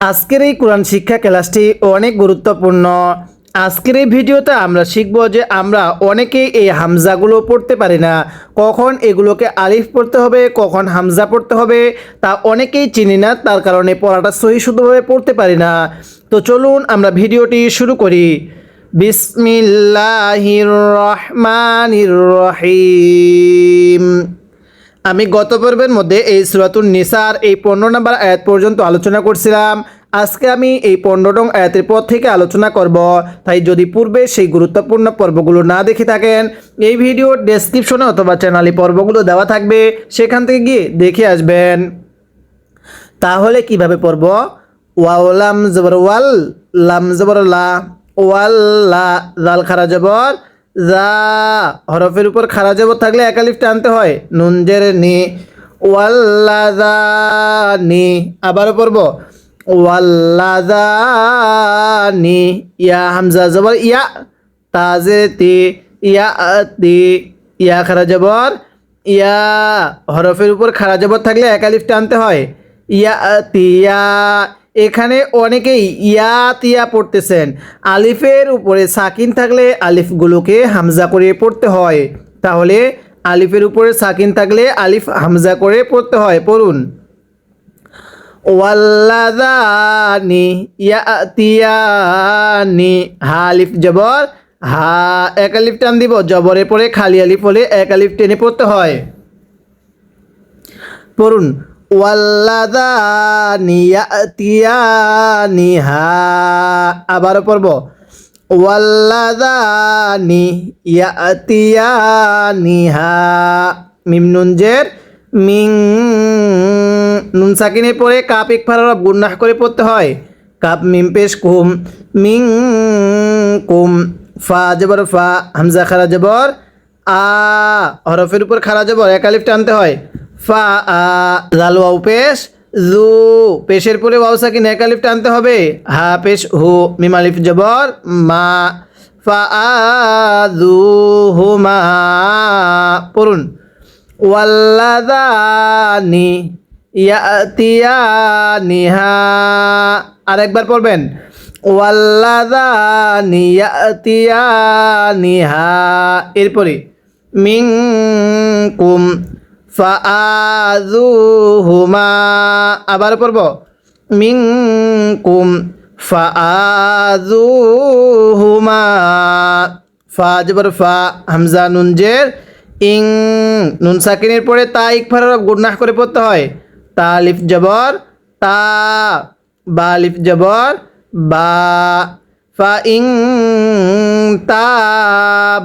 আজকের এই কোরআন শিক্ষা ক্লাসটি অনেক গুরুত্বপূর্ণ। আজকের এই ভিডিওতে আমরা শিখব যে আমরা অনেকেই এই হামজাগুলো পড়তে পারি না, কখন এগুলোকে আলিফ পড়তে হবে, কখন হামজা পড়তে হবে তা অনেকেই চিনি না, তার কারণে পড়াটা সহি শুদ্ধভাবে পড়তে পারি না। তো চলুন আমরা ভিডিওটি শুরু করি। বিসমিল্লাহির রহমানির রহিম। আমি গত পর্বের মধ্যে এই সূরাতুন নিসার এই 15 নম্বর আয়াত পর্যন্ত আলোচনা করছিলাম। আজকে আমি এই 15 নং আয়াতের পর থেকে আলোচনা করব। তাই যদি পূর্বে সেই গুরুত্বপূর্ণ পর্বগুলো না দেখে থাকেন, এই ভিডিওর ডেসক্রিপশনে অথবা চ্যানেলে পর্বগুলো দেওয়া থাকবে, সেখান থেকে গিয়ে দেখে আসবেন। তাহলে কিভাবে পড়ব? ওয়াও লাম জবর ওয়াল, লাম জবর লা, ওয়াল্লা, জাল খারা জবর যা, হরফের উপর খারা জবর থাকলে এক আলিফ টানতে হয়, নুন জের নি, ওয়াল্লাযানি। আবারও পড়ব ওয়াল্লাযানি, ইয়া হামজা জবর ইয়া, তাজে তি, ইয়া তি, ইয়া খারা জবর ইয়া, হরফের উপর খারা জবর থাকলে এক আলিফ টানতে হয়, ইয়া তিয়া। এখানে অনেকেই ইয়া তিয়া পড়তেছেন, আলিফের উপরে সাকিন থাকলে আলিফগুলোকে হামজা করে পড়তে হয়। তাহলে আলিফের উপরে সাকিন থাকলে আলিফ হামজা করে পড়তে হয়। পড়ুন ওয়াল্লাযানি ইয়াতিয়ানি, হা আলিফ জবর হা, এক আলিফ টান দিব, জবরের পরে খালি আলিফ হলে এক আলিফ টেনে পড়তে হয়। পড়ুন ওয়াল্লাযানি ইয়াতিয়ানিহা। আবারও পড়ব ওয়াল্লাযানি ইয়াতিয়ানিহা। মিম নুন জের মিং, নুন সাকিনের পরে কাপ ইকফার রব গুন্নাহ করে পড়তে হয়, কাপ মিম পেশ কুম, মিং কুম। ফা জবর ফা, হামজা খারা জবর আ, হরফের উপর খারা জবর এক আলিফ টানতে হয়, ফা আ। জাল ওয়াও পেশ জু, পেশের পরে ওয়াও সাকিন এক আলিফ টানতে হবে, হা পেশ হু, মিম আলিফ জবর মা, ফা আ জু হুমা। পড়ুন ওয়াল্লাযানি ইয়াতিয়ানিহা। আরেকবার পড়বেন ওয়াল্লাযানি ইয়াতিয়ানিহা। এরপরে মিনকুম ফাআযুহুমা। আবার পড়ব মিনকুম ফাআযুহুমা। ফা জবর ফা, হামজা নুন জের ইং, নুন সাকিনের পরে তা ইকফার গুন্নাহ করে পড়তে হয়, তা আলিফ জবর তা, বা আলিফ জবর বা, ফা ইং তা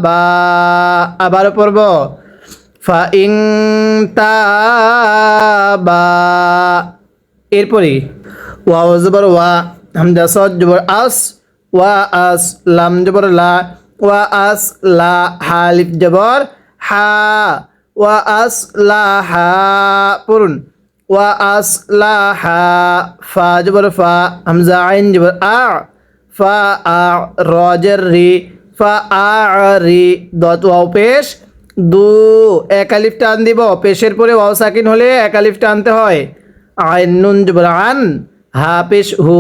বা। আবারও পড়ব ফা ইং তা বা। এরপরে ওয়াও জবর ওয়া, হামজা সদ জবর আস, ওয়া আস, লাম জবর লা, ওয়া আস লা, হা আলিফ জবর হা, ওয়া আস লা হা। পড়ুন ওয়া আস লা হা। ফা জবর ফা, হামজা আইন জবর আ, ফা আ, র জের রি, ফা আ রি, দত ওয়াও পেশ দু, এক আলিফ টান দিব, পেশের পরে ওয়াও সাকিন হলে এক আলিফ টানতে হয়, আইন নুন জবর আন, হা পেশ হু,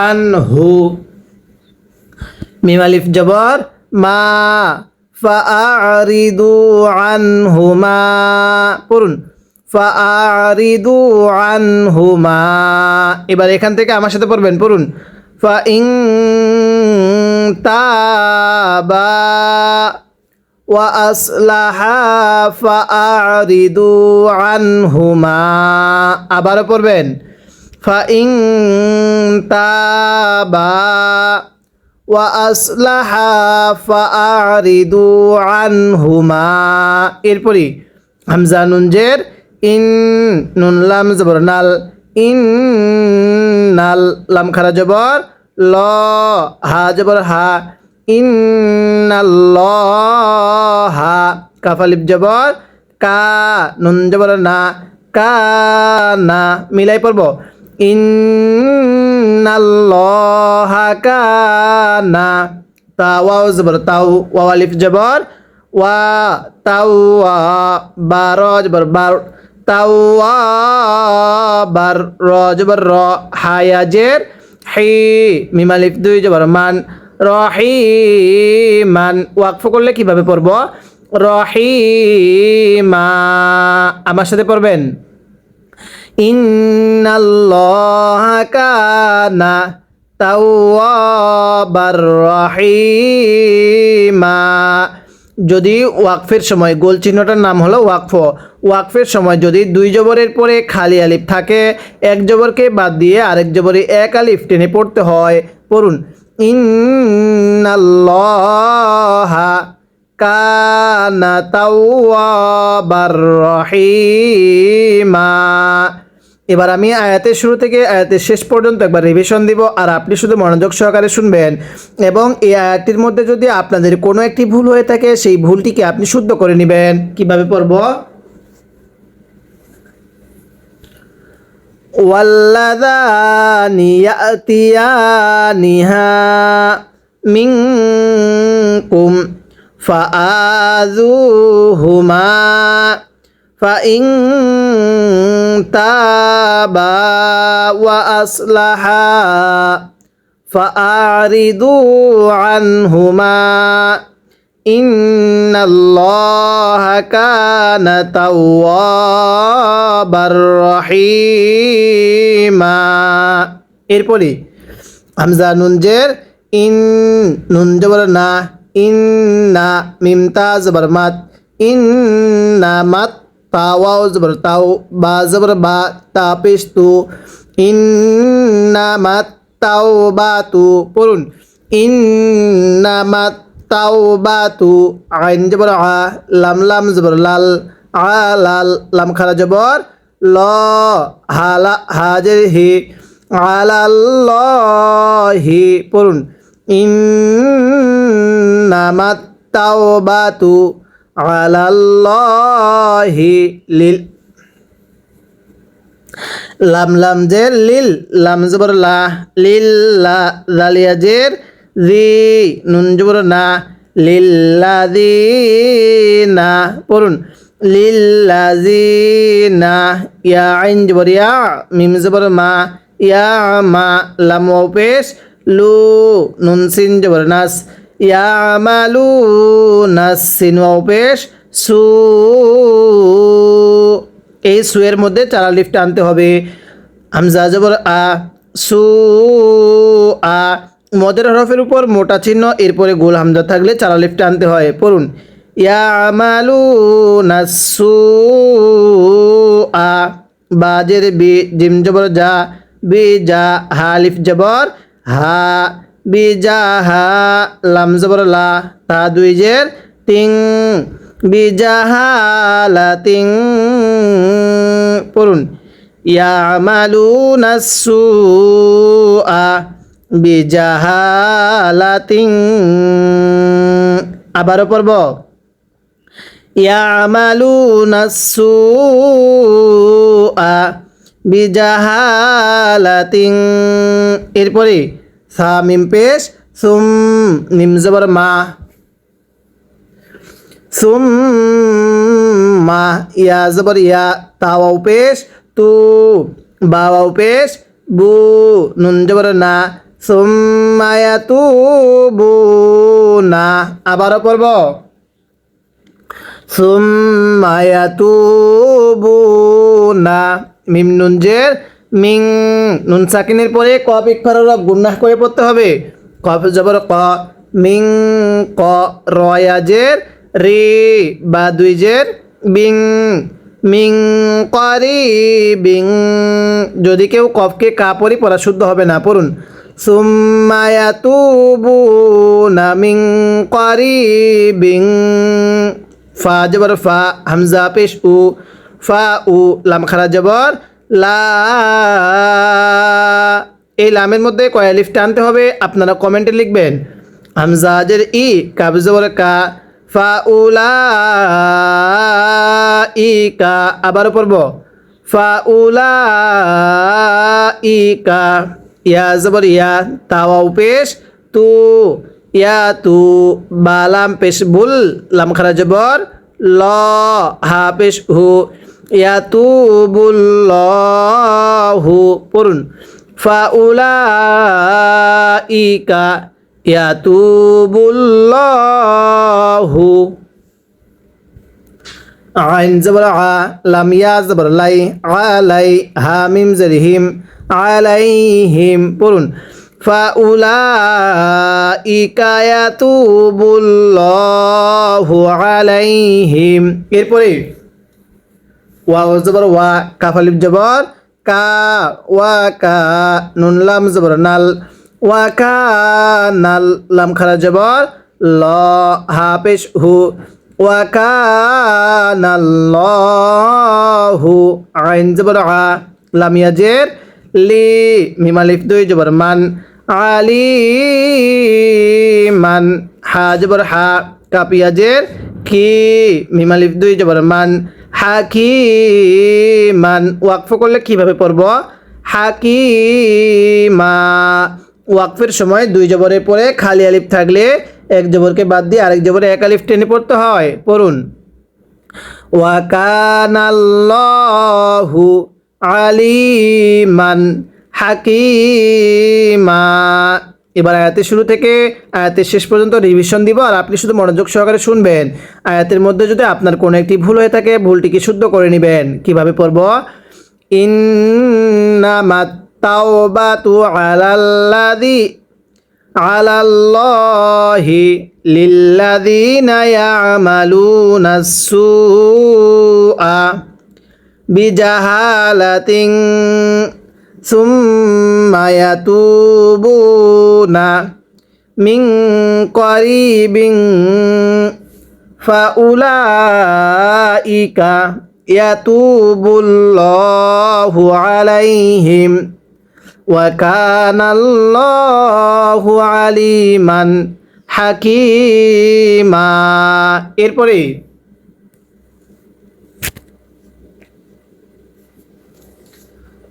আন হু। মিম আলিফ জবর মা, ফাআরিদু আনহুমা। পড়ুন ফাআরিদু আনহুমা। এবার এখান থেকে আমার সাথে পড়বেন, পড়ুন ফা ইং তাবা ওয়া আসলাহা ফাআরিদু আনহুমা। আবারও পড়বেন ফা ইং তাবা ওয়া আসলাহা ফাআরিদু আনহুমা। এরপরে হামজা নুন জের ইন, নুন লাম জবর নাল, ইন নাল, লাম খারা জবর ল, হা জবর হা, ইন্নাল্লাহা, কাফ আলিফ জবর কা, নুন জবর না, কা না। মিলাই পড়ব ইন্নাল্লাহা কানা। তা ওয়াও জবর তাও, ওয়াও আলিফ জবর ওয়া, তাও ওয়া, বা র জবর বার, তাওয়াবার র জবর র হায়াজের হি মিম আলিফ দুই জবর মান রহিমান ওয়াকফ করলে কিভাবে পড়ব রহিমা আমার সাথে পড়বেন ইন্নাল্লাহা কানা তাওয়াবার রহিমা যদি ওয়াকফের সময় গোল চিহ্নটার নাম হলো ওয়াকফের সময় যদি দুই জবরের পরে খালি আলিফ থাকে এক জবরকে বাদ দিয়ে আরেক জবরে এক আলিফ টেনে পড়তে হয় পড়ুন ইন্নাল্লাহা কানা তাওয়াবার রহিমা এবার আমি আয়াতের শুরু থেকে আয়াতের শেষ পর্যন্ত একবার রিভিশন দিব আর আপনি শুধু মনোযোগ সহকারে শুনবেন এবং এই আয়াতটির মধ্যে যদি আপনাদের কোনো একটি ভুল হয়ে থাকে সেই ভুলটিকে আপনি শুদ্ধ করে নেবেন কিভাবে পড়ব ওয়াল্লাযানি ইয়াতিয়ানিহা মিনকুম ফাআযুহুমা فإن تابا وأصلحا فأعرضوا عنهما إن الله كان توابا رحيما এরপরে হামজা নুন জের ইন নুন জবর না ইন্না মিম তা জবর মাত ইন্না মাত তাওয়াও জবর তাও বা জবর বা তা পেশ তু ইন্নামাত তাওবাতু পড়ুন ইন্নামাত তাওবাতু আইন জবর আ লাম লাম জবর লাল আলাল লাম খারা জবর ল হালা হাজের হি আলাল্লাহি পড়ুন ইন্নামাত তাওবাতু আলাল্লাহি লিল লাম লাম জের লিল লাম জবর লা লিল লা জালিয়া জের জি নুন জবর না লিল্লাযিনা পড়ুন লিল্লাযিনা ইয়া আইন জবর ইয়া মিম জবর মা ইয়া মা লাম ওয়াও পেশ লু নুন সিন জবর নাস ইয়ামালুনা সিন ওয়াও পেশ সু এই সুয়ের মধ্যে চার আলিফ টানতে হবে হামজা জবর আ সু আ মদের হরফের উপর মোটা চিহ্ন এরপরে গোল হামজা থাকলে চার আলিফ টানতে হয় পড়ুন ইয়ামালুনা সু আ বাজের বি জিম জবর যা বি যা হা আলিফ জবর হা বিজাহা লাম জবর লা তা দুই জের তিং বিজাহালাতিং পড়ুন ইয়ামালুনা সুআ বিজাহালাতিং আবারও পড়ব ইয়ামালুনা সুআ বিজাহালাতিং এরপরে সা মিম পেশ সুম মিম জবর মা সুম মা ইয়া জবর ইয়া তাওয়াও পেশ তু বাওয়াও পেশ বু নুন জবর না সুম্মা ইয়াতুবুনা আবারও পড়ব সুম্মা ইয়াতুবুনা মিম নুন জের মিং নুন সাকিনের পরে কফ ইকফার রব গুন্নাহ করে পড়তে হবে কফ জবর ক মিং ক রয়া জের রি বা দুই জের বিং মিং করি বিং যদি কেউ কফকে কা পরি পড়া শুদ্ধ হবে না পড়ুন সুম্মা ইয়াতুবুনা মিং করিবিং ফা জবর ফা হামজা পেশ উ ফা উ লাম খারা জবর লা এই লামের মধ্যে কয় আলিফ টানতে হবে আপনারা কমেন্টে লিখবেন হামজা জের ই কাব জবর কা ফা উলা ই কা আবার পড়ব ফা উলা ই কা ইয়া জবর ইয়া তাওয়াও পেশ তু ইয়া তু বালাম পেশ বুল লাম খারা জবর ল হা পেশ হু ইয়াতুবুল্লাহু পড়ুন ফাউলাইকা ইয়াতুবুল্লাহু আইন জবর আ লাম ইয়া জবর লাই আলাই হা মিম জের হিম আলাইহিম পড়ুন ফাউলাইকা ইয়াতুবুল্লাহু আলাইহিম। এরপরে ওয়াও জবর ওয়া কাফ আলিফ জবর কা ওয়া কা নুন লাম জবর নাল ওয়া কানাল লাম খারা জবর ল হা পেশ হু ওয়া কানাল্লাহু আইন জবর আ লাম ইয়াজের লি মিম আলিফ দুই জবর মান আলিমান হা জবর হা কাফ ইয়াজের কি মিম আলিফ দুই জবর মান হাকিমান ওয়াকফ করলে কিভাবে পড়ব হাকিমা ওয়াকফের সময় দুই জবরের পরে খালি আলিফ থাকলে এক জবরকে বাদ দিয়ে আরেক জবরে এক আলিফ টেনে পড়তে হয়। পড়ুন ওয়া কানাল্লাহু আলিমান হাকিমা। এবার আয়াতের শুরু থেকে আয়াতের শেষ পর্যন্ত রিভিশন দিব আর আপনি শুধু মনোযোগ সহকারে শুনবেন। আয়াতের মধ্যে যদি আপনার কোনো একটি ভুল হয়ে থাকে ভুলটিকে শুদ্ধ করে নেবেন। কিভাবে পড়ব ইন্নামাত তাওবাতু আলাল্লাহি লিল্লাযিনা ইয়ামালুনাস সুআ বিজাহালাতিন সুম্মা ইয়াতুবুনা মিন করিবিন ফাউলাইকা ইয়াতুবুল্লাহু আলাইহিম ওয়া কানাল্লাহু আলিমান হাকিমা। এরপরে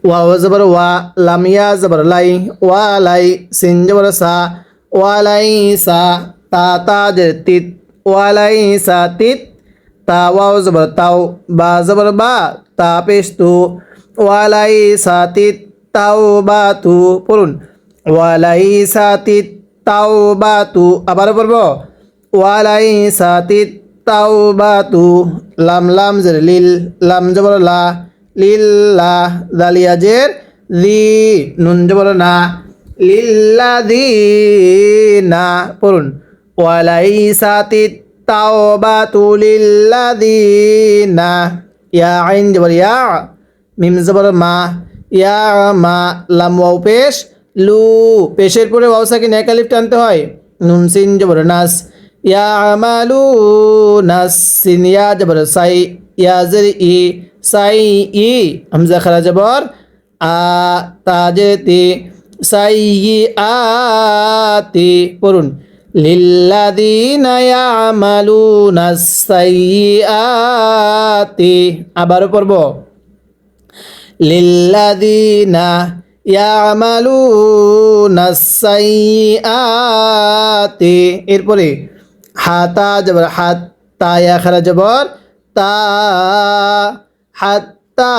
ওয়াও জবর ওয়া লাম ইয়া জবর লাই ওয়া লাই সিন জবর সা ওয়া লাই সা তা তা জের তিত ওয়া লাই সা তিত তা ওয়াও জবর তাও বা জবর বা তা পেশ তু ওয়া লাই সা তিত তাওবাতু পড়ুন ওয়া লাই সা তিত তাওবাতু আবার পড়ব ওয়া লাই সা তিত তাওবাতু লাম লাম জের লিল লাম জবর লা লিল্লাহ দালিয়া জের লি নুন জবর না লিল্লাযিনা পড়ুন ওয়া লাইসা তিত তাওবাতু লিল্লাযিনা ইয়া আইন জবর ইয়া মিম জবর মা ইয়া মা লাম ওয়াও পেশ লু পেশের পরে ওয়াও সাকিন এক আলিফ টানতে হয় নুন সিন জবর নাস ইয়া আমালু নাস সিন ইয়া জবর সাই ইয়া জের ই সাই ই হামজা খারা জবর আ তাজেতি সাই আতি পড়ুন লিল্লাযিনা ইয়ামালুনা সাইয়্যাতি আবারও পড়ব লিল্লাযিনা ইয়ামালুনা সাইয়্যাতি এরপরে হাতা জবর হাত তা ইয়া খারা জবর তা হাত্তা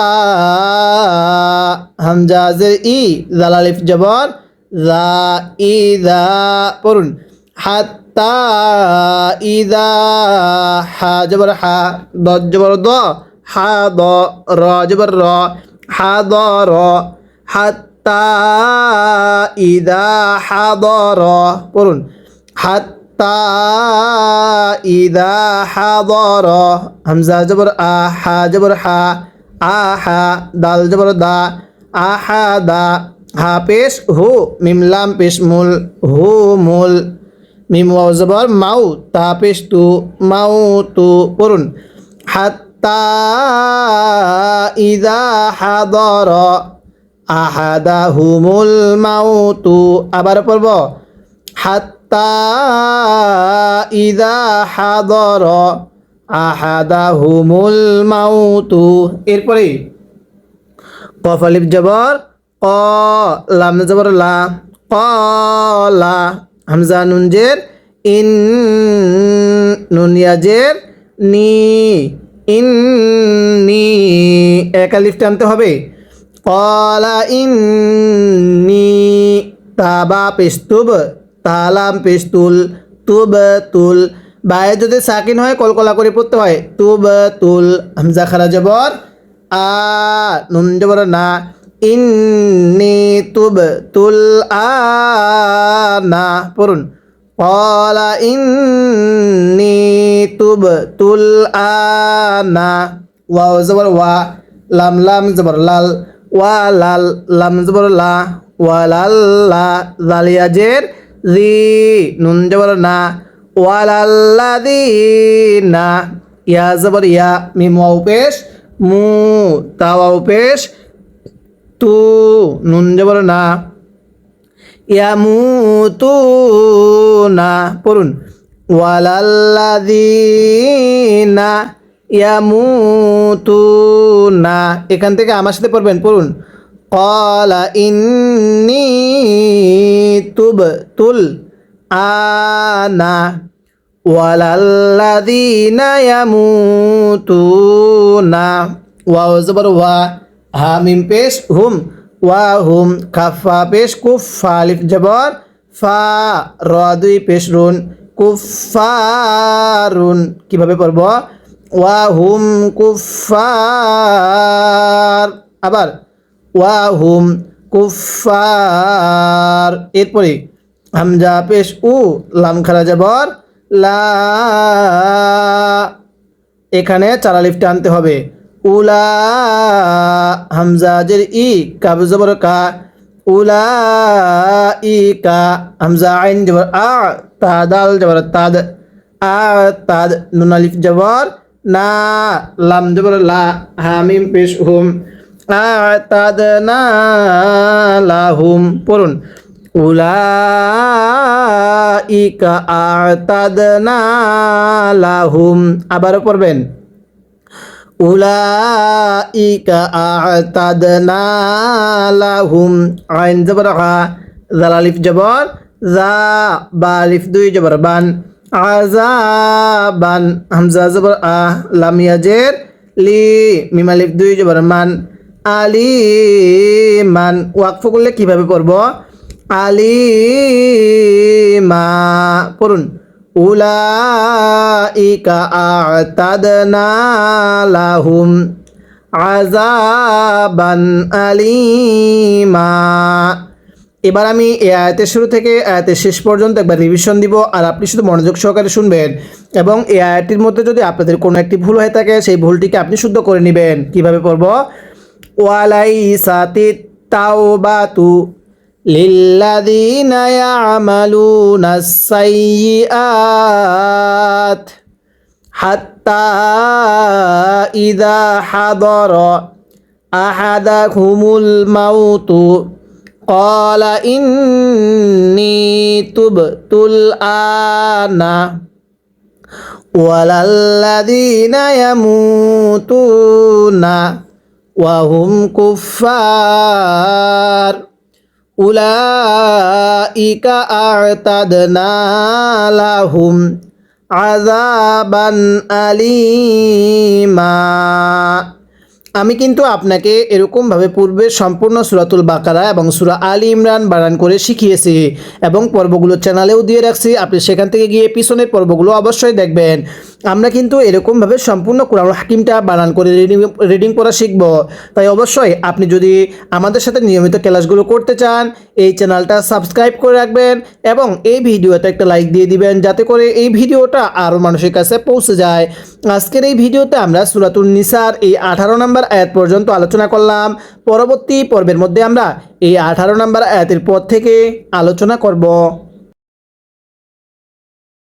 হামজা জের ই জাল আলিফ জবর যা ইযা পড়ুন হাত্তা ইযা হা জবর হা দ জবর দ হা দ র জবর র হা দ র হাত্তা ইযা হাদর পড়ুন হাত্তা ইযা হাদর হামজা জবর আ হা জবর হা আহা দাল জবর দা আহাদা হা পেশ হু মিম লাম পেশ মুল হু মুল মিম ওয়াও জবর মাউ তা পেশ তু মাউ তু পড়ুন হাত্তা ইযা হাদর আহাদাহুমুল মাউতু আবার পড়ব হাত্তা ইযা হাদর আহাদাহুমুল মাউতু এরপরে কফ আলিফ জবর ক লাম জবর লা ক্বালা হামজা নুন জের ইন নুন ইয়া জের নি ইন্নি এক আলিফ টানতে হবে। ক্বালা ইন্নি তাবা পেস্তুব তালাম পেস্তুল তুব তুল বায়ে যদি সাকিন হয় কলকলা করে পড়তে হয় তুব তুল হামজা খারা জবর আ নুন জবর না ইন্নি তুব তুল আনা পড়ুন ক্বালা ইন্নি তুব তুল আনা ওয়াও জবর ওয়া লাম লাম জবর লাল ওয়া লাল লাম জবর লা ওয়া লাল লা জালিয়া জের জি নুন জবর না ওয়া লাল্লাযিনা ইয়া জবর ইয়া মিম ওয়াও পেশ মু তা ওয়াও পেশ তু নুন জবর না ইয়ামুতুনা পড়ুন ওয়ালাল্লাযিনা ইয়ামুতুনা এখান থেকে আমার সাথে পড়বেন পড়ুন ক্বালা ইন্নী তুবতুল আনা ওয়ালাল্লাযিনা ইয়ামুতুনা ওয়াও জবর ওয়া হা মিম পেশ হুম ওয়া হুম কাফা পেশ কুফ ফা আলিফ জবর ফা র দুই পেশ রুন কুফারুন কিভাবে পড়ব ওয়া হুম কুফার আবার ওয়া হুম কুফার এরপরে হামজা পেশ উ লাম খারা জবর লা এখানে চার আলিফ টানতে হবে উলা হামজা জের ই কাব জবর কা উলা ই কা হামজা আইন জবর আ তা দাল জবর তাদ আ তাদ নুন আলিফ জবর না লাম জবর লা হা মিম পেশ হুম আ তাদ না লাহুম পড়ুন উলাইকা আ'তাদনা লাহুম আবারও পড়বেন উলাইকা আ'তাদনা লাহুম আইন জবর আ জাল আলিফ জবর জা বা আলিফ দুই জবর বান আযাবান হামজা জবর আ লাম ইয়াজের লি মিম আলিফ দুই জবর মান আলিমান ওয়াকফ করলে কিভাবে পড়ব আলিমা পড়ুন উলাইকা আ'তাদনা লাহুম আযাবান আলিমা এবার আমি এই আয়াতের শুরু থেকে আয়াতের শেষ পর্যন্ত একবার রিভিশন দিব আর আপনি শুধু মনোযোগ সহকারে শুনবেন এবং এই আয়াতটির মধ্যে যদি আপনাদের কোনো একটি ভুল হয়ে থাকে সেই ভুলটিকে আপনি শুদ্ধ করে নেবেন কিভাবে পড়ব ওয়ালাইসাতিত তাওবাতু লিল্লাযীনা ইয়া'মালুনাস সাইয়্যাত হাত্তা ইযা হাদারা আহাদাকুমুল মাউতু ক্বালা ইন্নী তুবতুল আনা ওয়ালাল্লাযীনা ইয়ামুতুনা ওয়া হুম কুফফার উলাইকা আ'তাদনা লাহুম আযাবান আলিমা আমি কিন্তু আপনাকে এরকমভাবে পূর্বের সম্পূর্ণ সূরাতুল বাকারা এবং সূরা আলী ইমরান বানান করে শিখিয়েছি এবং পর্বগুলো চ্যানেলেও দিয়ে রাখছি আপনি সেখান থেকে গিয়ে পিছনের পর্বগুলো অবশ্যই দেখবেন আমরা কিন্তু এরকমভাবে সম্পূর্ণ কোরআনুল হাকিমটা বানান করে রিডিং করা শিখব তাই অবশ্যই আপনি যদি আমাদের সাথে নিয়মিত ক্লাসগুলো করতে চান এই চ্যানেলটা সাবস্ক্রাইব করে রাখবেন এবং এই ভিডিওতে একটা লাইক দিয়ে দিবেন যাতে করে এই ভিডিওটা আরও মানুষের কাছে পৌঁছে যায় আজকের এই ভিডিওতে আমরা সূরাতুন নিসার এই 18 নম্বর আয়াত পর্যন্ত আলোচনা করলাম পরবর্তী পর্বের মধ্যে আমরা এই 18 নম্বর আয়াতের পর থেকে আলোচনা করব।